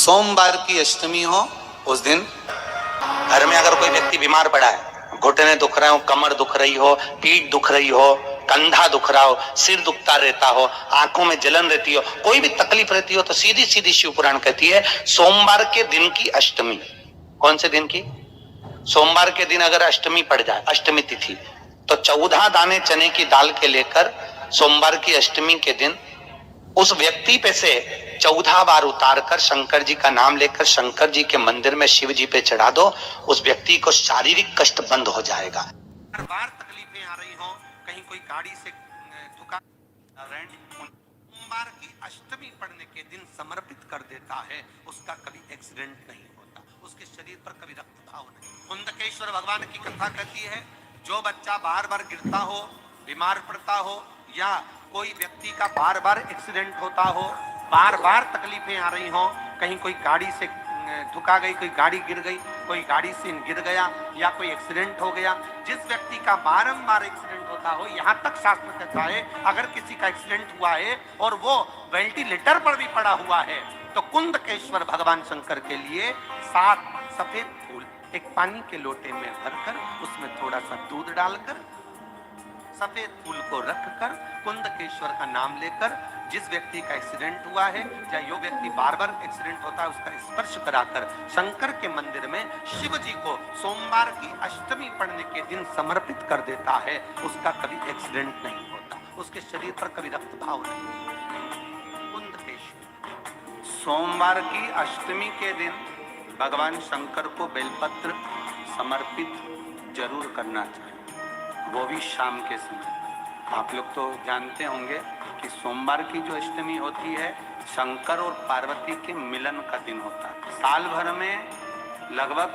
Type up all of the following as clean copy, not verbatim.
सोमवार की अष्टमी हो उस दिन घर में अगर कोई व्यक्ति बीमार पड़ा है, घुटने दुख रहे हो, कमर दुख रही हो, पीठ दुख रही हो, कंधा दुख रहा हो, सिर दुखता रहता हो, आंखों में जलन रहती हो, कोई भी तकलीफ रहती हो, तो सीधी सीधी शिव पुराण कहती है सोमवार के दिन की अष्टमी। कौन से दिन की? सोमवार के दिन अगर अष्टमी पड़ जाए, अष्टमी तिथि, तो 14 दाने चने की दाल के लेकर सोमवार की अष्टमी के दिन उस व्यक्ति पे से 14 बार उतार कर शंकर जी का नाम लेकर शंकर जी के मंदिर में शिव जी पे चढ़ा दो, उस व्यक्ति को शारीरिक कष्ट बंद हो जाएगा। हर बार तकलीफें आ रही हो, कहीं कोई गाड़ी से ठुका, सोमवार की अष्टमी पड़ने के दिन समर्पित कर देता है, उसका कभी एक्सीडेंट नहीं होता, उसके शरीर पर कभी रक्तभाव नहीं। कुंदकेश्वर भगवान की कथा कहती है, जो बच्चा बार बार गिरता हो, बीमार पड़ता हो, या कोई व्यक्ति का बार बार एक्सीडेंट होता हो, बार बार तकलीफें आ रही हो, कहीं कोई गाड़ी से ठुका गई, कोई गाड़ी गिर गई, कोई गाड़ी से गिर गया, या कोई एक्सीडेंट हो गया, जिस व्यक्ति का बारंबार एक्सीडेंट होता हो, यहाँ तक शास्त्र कहता है अगर किसी का एक्सीडेंट हुआ है और वो वेंटिलेटर पर भी पड़ा हुआ है, तो कुंदकेश्वर भगवान शंकर के लिए 7 सफेद फूल एक पानी के लोटे में भरकर उसमें थोड़ा सा दूध डालकर सफेद फूल को रखकर कुंदकेश्वर का नाम लेकर जिस व्यक्ति का एक्सीडेंट हुआ है या जो व्यक्ति बार बार एक्सीडेंट होता है उसका स्पर्श कराकर शंकर के मंदिर में शिव जी को सोमवार की अष्टमी पड़ने के दिन समर्पित कर देता है, उसका कभी एक्सीडेंट नहीं होता, उसके शरीर पर कभी रक्तभाव नहीं। कुंदकेश्वर सोमवार की अष्टमी के दिन भगवान शंकर को बेलपत्र समर्पित जरूर करना चाहिए, वो भी शाम के समय। आप लोग तो जानते होंगे कि सोमवार की जो अष्टमी होती है शंकर और पार्वती के मिलन का दिन होता है। साल भर में लगभग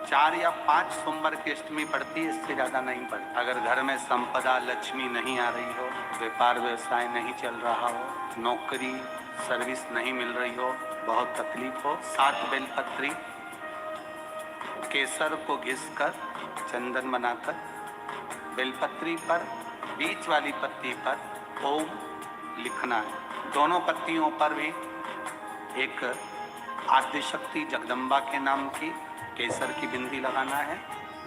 4 या 5 सोमवार की अष्टमी पड़ती है, इससे ज्यादा नहीं पड़ती। अगर घर में संपदा लक्ष्मी नहीं आ रही हो, व्यापार व्यवसाय नहीं चल रहा हो, नौकरी सर्विस नहीं मिल रही हो, बहुत तकलीफ हो, 7 बेलपत्री केसर को घिसकर चंदन बनाकर बेलपत्री पर बीच वाली पत्ती पर ओम लिखना है। दोनों पत्तियों पर भी एक आद्यशक्ति जगदम्बा के नाम की केसर की बिंदी लगाना है,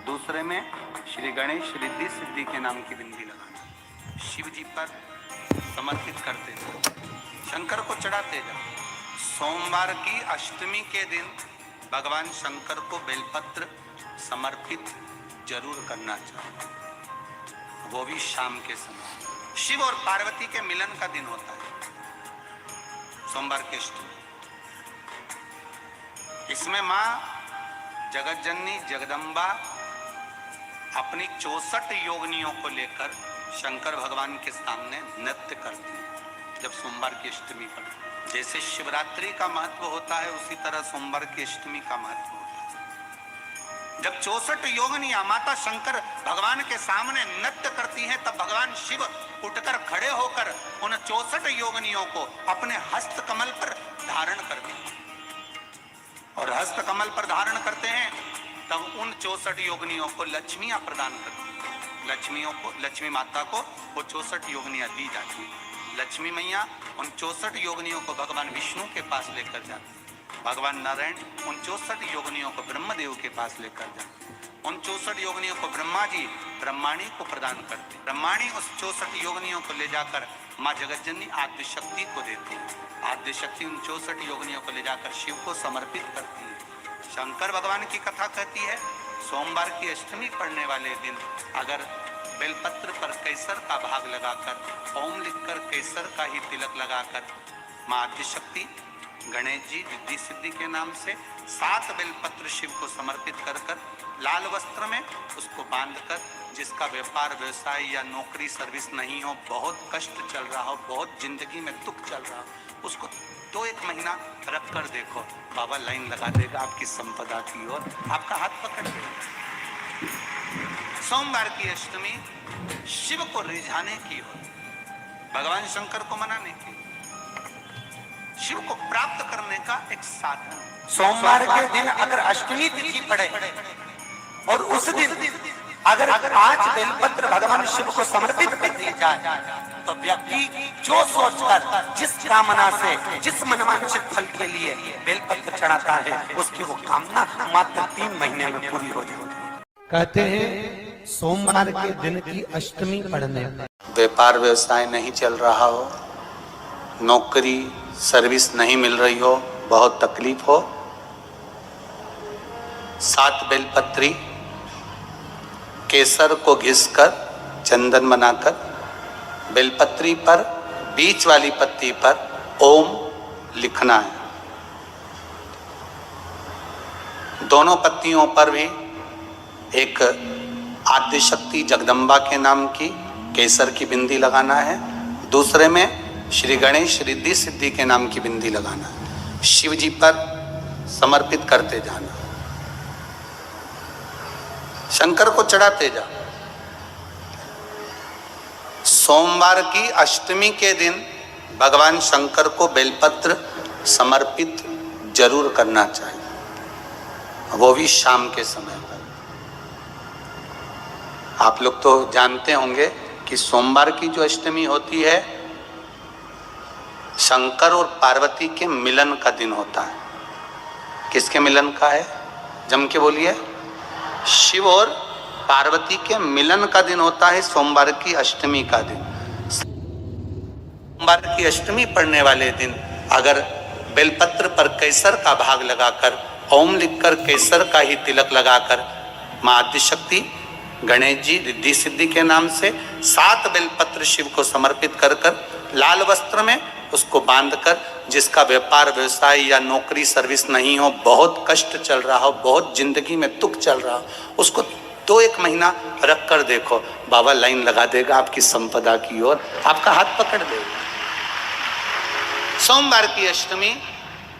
दूसरे में श्री गणेश रिद्धि सिद्धि के नाम की बिंदी लगाना है। शिव जी पर समर्पित करते जाओ, शंकर को चढ़ाते जाओ। सोमवार की अष्टमी के दिन भगवान शंकर को बेलपत्र समर्पित जरूर करना चाहिए, वो भी शाम के समय। शिव और पार्वती के मिलन का दिन होता है सोमवार की अष्टमी। इसमें मां जगत जननी जगदम्बा अपनी 64 योगिनियों को लेकर शंकर भगवान के सामने नृत्य करती है जब सोमवार की अष्टमी पड़ती है। जैसे शिवरात्रि का महत्व होता है उसी तरह सोमवार की अष्टमी का महत्व होता है। जब 64 योगिनियां माता शंकर भगवान के सामने नृत्य करती हैं, तब भगवान शिव उठकर खड़े होकर उन 64 योगिनियों को अपने हस्त कमल पर धारण करते हैं, और हस्त कमल पर धारण करते हैं तब उन 64 योगिनियों को लक्ष्मियां प्रदान करती हैं। लक्ष्मियों को, लक्ष्मी माता को वो 64 योगिनियां दी जाती है। लक्ष्मी मैया उन 64 योगिनियों को भगवान विष्णु के पास लेकर जाते हैं, भगवान नारायण उन 64 योगिनियों को ब्रह्मदेव के पास लेकर जाते, उन 64 योगिनियों को ब्रह्मा जी ब्रह्माणी को प्रदान करते, ब्रह्माणी उस 64 योगिनियों को ले जाकर माँ जगतजननी आद्यशक्ति को देती है, आद्यशक्ति उन 64 योगिनियों को ले जाकर शिव को समर्पित करती है। शंकर भगवान की कथा कहती है सोमवार की अष्टमी पड़ने वाले दिन अगर बेलपत्र पर केसर का भाग लगाकर ओम लिखकर केसर का ही तिलक लगाकर माँ आद्यशक्ति गणेश जी रिद्धि सिद्धि के नाम से 7 बेलपत्र शिव को समर्पित कर कर लाल वस्त्र में उसको बांधकर, जिसका व्यापार व्यवसाय या नौकरी सर्विस नहीं हो, बहुत कष्ट चल रहा हो, बहुत जिंदगी में दुख चल रहा हो, उसको 2-1 महीना रख कर देखो, बाबा लाइन लगा देगा आपकी संपदा की ओर, आपका हाथ पकड़ लेगा। सोमवार की अष्टमी शिव को रिझाने की ओर, भगवान शंकर को मनाने की, शिव को प्राप्त करने का एक साधन। सोमवार के दिन अगर अष्टमी तिथि पड़े और उस दिन अगर 5 बेलपत्र भगवान शिव को समर्पित कर दिए जाए तो व्यक्ति जो सोचकर जिस कामना से जिस मनवांछित फल के लिए बेलपत्र चढ़ाता है उसकी वो कामना मात्र 3 महीने में पूरी हो जाती है। कहते हैं सोमवार के दिन की अष्टमी पड़ने पर व्यापार व्यवसाय नहीं चल रहा हो, नौकरी सर्विस नहीं मिल रही हो, बहुत तकलीफ हो, 7 बेलपत्री केसर को घिसकर चंदन बनाकर बेलपत्री पर बीच वाली पत्ती पर ओम लिखना है। दोनों पत्तियों पर भी एक आद्य शक्ति जगदम्बा के नाम की केसर की बिंदी लगाना है, दूसरे में श्री गणेश रिद्धि सिद्धि के नाम की बिंदी लगाना है। शिव जी पर समर्पित करते जाना, शंकर को चढ़ाते जा। सोमवार की अष्टमी के दिन भगवान शंकर को बेलपत्र समर्पित जरूर करना चाहिए, वो भी शाम के समय पर। आप लोग तो जानते होंगे कि सोमवार की जो अष्टमी होती है शंकर और पार्वती के मिलन का दिन होता है। किसके मिलन का है? जम के बोलिए। शिव और पार्वती के मिलन का दिन होता है सोमवार की अष्टमी का दिन। सोमवार की अष्टमी पड़ने वाले दिन अगर बेलपत्र पर केसर का भाग लगाकर ओम लिखकर केसर का ही तिलक लगाकर मां आदिशक्ति गणेश जी रिद्धि सिद्धि के नाम से 7 बेलपत्र शिव को समर्पित कर लाल वस्त्र में उसको बांधकर, जिसका व्यापार व्यवसाय या नौकरी सर्विस नहीं हो, बहुत कष्ट चल रहा हो, बहुत जिंदगी में दुख चल रहा हो, उसको 2-1 महीना रख कर देखो, बाबा लाइन लगा देगा आपकी संपदा की ओर, आपका हाथ पकड़ देगा। सोमवार की अष्टमी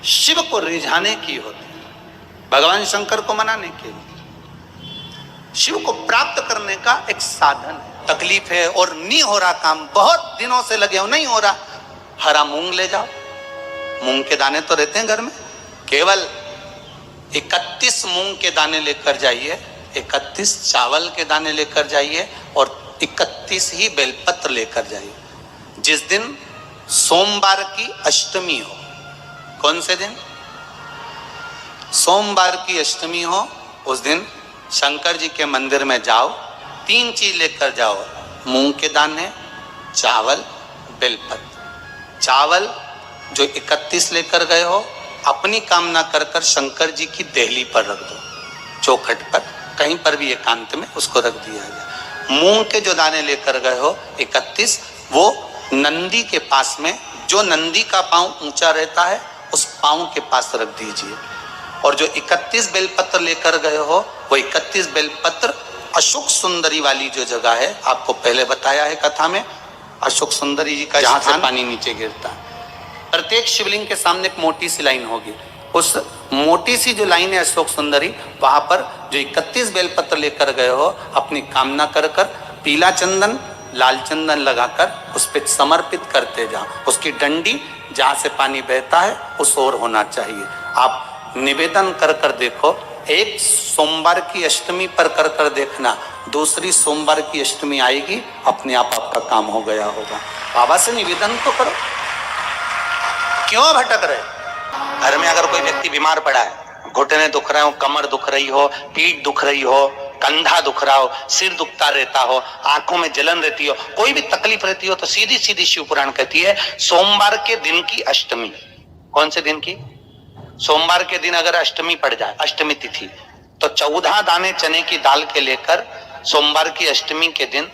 शिव को रिझाने की होती है, भगवान शंकर को मनाने के लिए, शिव को प्राप्त करने का एक साधन है। तकलीफ है और नहीं हो रहा काम, बहुत दिनों से लगे हो, नहीं हो रहा, हरा मूंग ले जाओ। मूंग के दाने तो रहते हैं घर में, केवल 31 मूंग के दाने लेकर जाइए, 31 चावल के दाने लेकर जाइए और 31 ही बेलपत्र लेकर जाइए। जिस दिन सोमवार की अष्टमी हो, कौन से दिन? सोमवार की अष्टमी हो, उस दिन शंकर जी के मंदिर में जाओ, 3 चीज लेकर जाओ, मूंग के दाने, चावल, बेलपत्र। चावल जो 31 लेकर गए हो अपनी कामना कर कर शंकर जी की देहली पर रख दो, चौखट पर, कहीं पर भी एकांत में उसको रख दिया जाए। मूंग के जो दाने लेकर गए हो 31, वो नंदी के पास में, जो नंदी का पांव ऊंचा रहता है उस पांव के पास रख दीजिए। और जो 31 बेलपत्र लेकर गए हो वो 31 बेलपत्र अशोक सुंदरी वाली जो जगह है, आपको पहले बताया है कथा में, अशोक सुंदरी जी का जहां से पानी नीचे गिरता है, प्रत्येक शिवलिंग के सामने एक मोटी सी लाइन होगी, उस मोटी सी जो लाइन है अशोक सुंदरी, वहां पर जो 31 बेलपत्र लेकर गए हो अपनी कामना कर कर पीला चंदन लाल चंदन लगाकर उस पर समर्पित करते जाओ। उसकी डंडी जहां से पानी बहता है उस ओर होना चाहिए। आप निवेदन कर कर देखो, एक सोमवार की अष्टमी पर कर कर देखना, दूसरी सोमवार की अष्टमी आएगी, अपने आप आपका काम हो गया होगा। बाबा से निवेदन तो करो, क्यों भटक रहे? घर में अगर कोई व्यक्ति बीमार पड़ा है, घुटने दुख रहे हो, कमर दुख रही हो, पीठ दुख रही हो, कंधा दुख रहा हो, सिर दुखता रहता हो, आंखों में जलन रहती हो, कोई भी तकलीफ रहती हो, तो सीधी सीधी शिव पुराण कहती है सोमवार के दिन की अष्टमी। कौन से दिन की? सोमवार के दिन अगर अष्टमी पड़ जाए, अष्टमी तिथि, तो 14 दाने चने की दाल के लेकर सोमवार की अष्टमी के दिन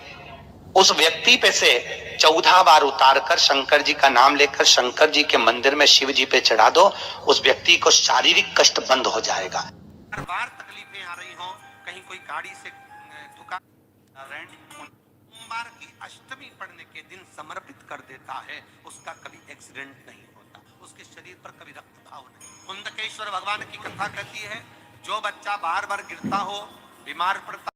उस व्यक्ति पे से 14 बार उतार कर शंकर जी का नाम लेकर शंकर जी के मंदिर में शिव जी पे चढ़ा दो, उस व्यक्ति को शारीरिक कष्ट बंद हो जाएगा। हर बार तकलीफें आ रही हो, कहीं कोई गाड़ी से ठुका, सोमवार की अष्टमी पड़ने के दिन समर्पित कर देता है, उसका कभी एक्सीडेंट नहीं होता, उसके शरीर पर कभी रक्तभाव नहीं। कुंदकेश्वर भगवान की कथा कहती है, जो बच्चा बार बार गिरता हो, बीमार पड़ता